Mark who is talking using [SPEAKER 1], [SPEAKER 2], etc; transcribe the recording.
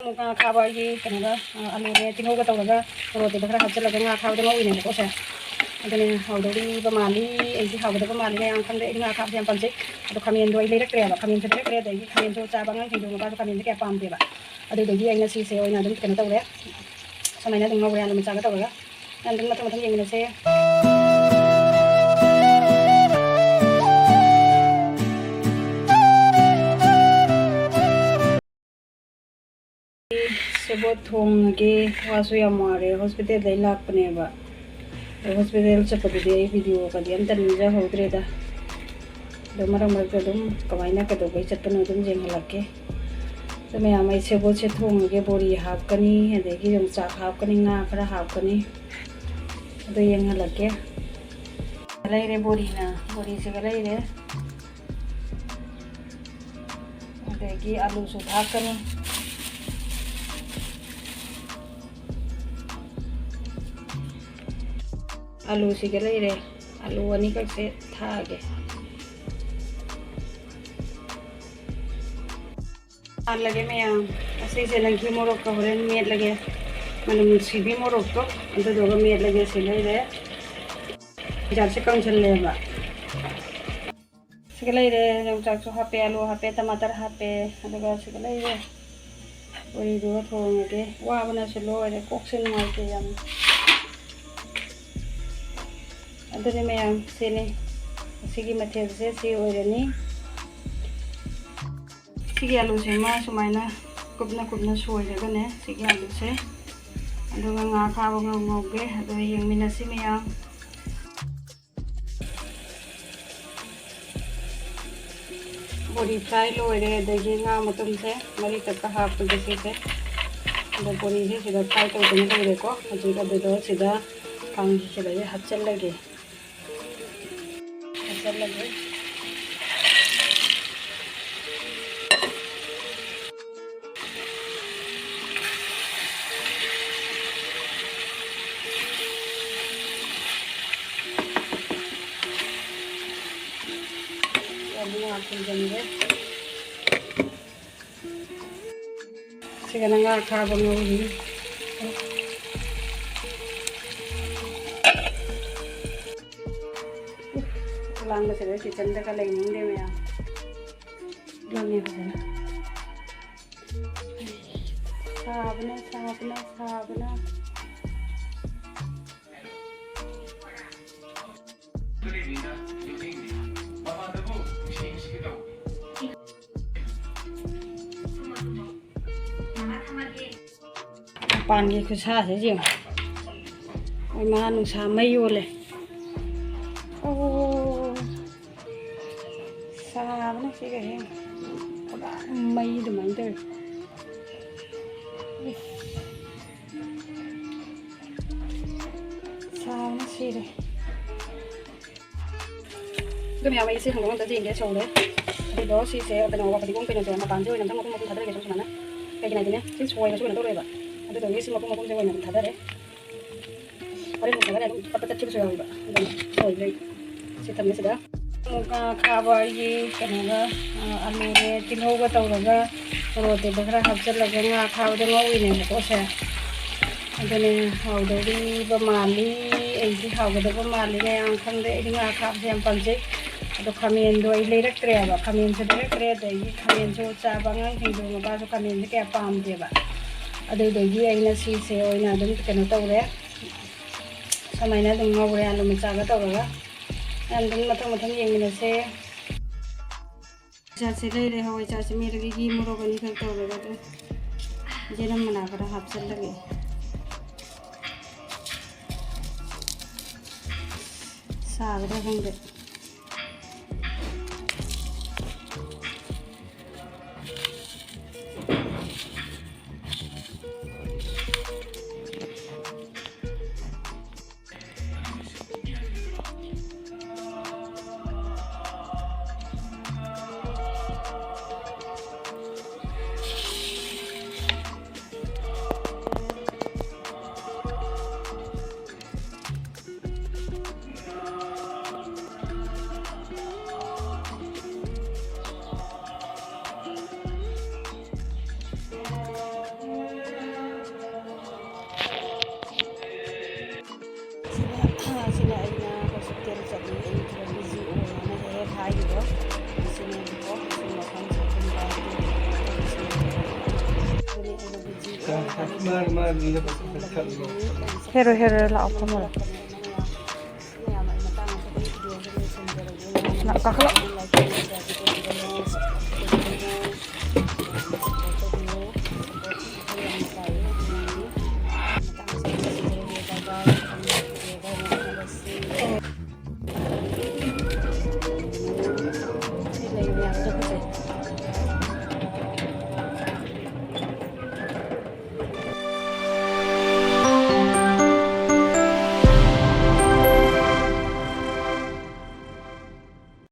[SPEAKER 1] खाबा ये कनगा आलू ने तिनोगा तौरगा रोटी खरा हचलगा nga खाबदे मौइने को से अदने हाउदरी बमाली एजी हाउदे बमाली ने आं खंदे nga खाबदे हम पंजे अदो खमेन दो इले रक्रे बा खमेन से रक्रे दे खमेन जो चाबा nga हिंदो बा खमेन के पाम दे बा अदो दे आइना सी से ओइना दम कन तौरे समायना दम मौरे आलू चागा तौरगा नंदन मथम मथम येंगने से सेबो थोंगे वासु या मारे हॉस्पिटल दे लापने बा हॉस्पिटल चपदे वीडियो का दियम तनिजा होद्रेदा दो मरम मरक दम कमाइना का दो गई चतन दम जेंग हलके तो मैं आम सेबो से थोंगे बोरी हापकनी अदेगी जों चाक हापकनी nga खरा हापकनी दो येंग हलके लाइरे बोरी से लाइरे अदेगी आलू सु हापकनी आलू से गले आलू अनी से थागे लगे मैं असी से लंकी मोरक का होरेन मेट लगे मतलब सीबी मोरक तो अंत दोगा मेट लगे से ले जार से कम चल ले बा से ले जब चाक सो हापे आलू हापे टमाटर हापे अदगा से ले ओरी दो थोंगे वा बना से लो रे कोक्सिन मार के यम अदने मैम सेने सिगी मथेल से सी ओरनी सिगी आलू से मा सुमाइना कुपना कुपना सोइरगने सिगी आलू से अदुगा nga खाबो ngौगे अदो येंगमिनासि मैम बोरी फ्राई लोइरे दगी nga मतुम से मरी तक हाफ दसे से अदो बोरी से सिदा फ्राई तौदने लोइरे को अजुगा दो सिदा कांग से लगे हचल लगे चल लगे अभी आप जमेंगे सिगनंगा खा बंगोगी लांग से किचन का लेंगे दे मैं लांगे बजना साबना साबना साबना पान की खुशा है जी और मां नुसा मई ओले साबना से गए मई दुमान दे साबना से रे तो मैं वही से हम लोग तभी इंगे छोड़े अभी दो सी से अपने वो अपनी कुंपी ने जो हमारे पांचों इन्हें मकुम मकुम थादर के सोचना ना कहीं नहीं दिने सिर्फ सोए बस वो इन्हें तो रेबा अभी तो ये सी मकुम मकुम से वो इन्हें थादर है और ये मुझे लगा पता चल सोया होगा सोई ले सितम में सीधा मुका खाबा ये कनगा आलू ने तिनोगा तौरगा रोटी खरा हचलगा nga खाबदे मौइने को से अदने हाउदरी बमाली एजी हाउदे बमाली ने आं खंदे nga खाबदे हम पंजे अदो खमेन दो इले रक्रे बा खमेन से रक्रे दे खमेन जो चाबा nga हिंदो बा जो खमेन के पाम दे बा अदो दगी आइना सी से ओइना दम कनो तौरे समाइना दम मौरे आलू चागा तौरगा अंदर मथम मथम येंगने से चाचे ले रे हो चाचे मेरे की मोरो बनी कर तो लगा तो जेनम मना कर हाफ चल लगे साग रे होंगे
[SPEAKER 2] Hero hero là ốc không rồi. Nak kakak.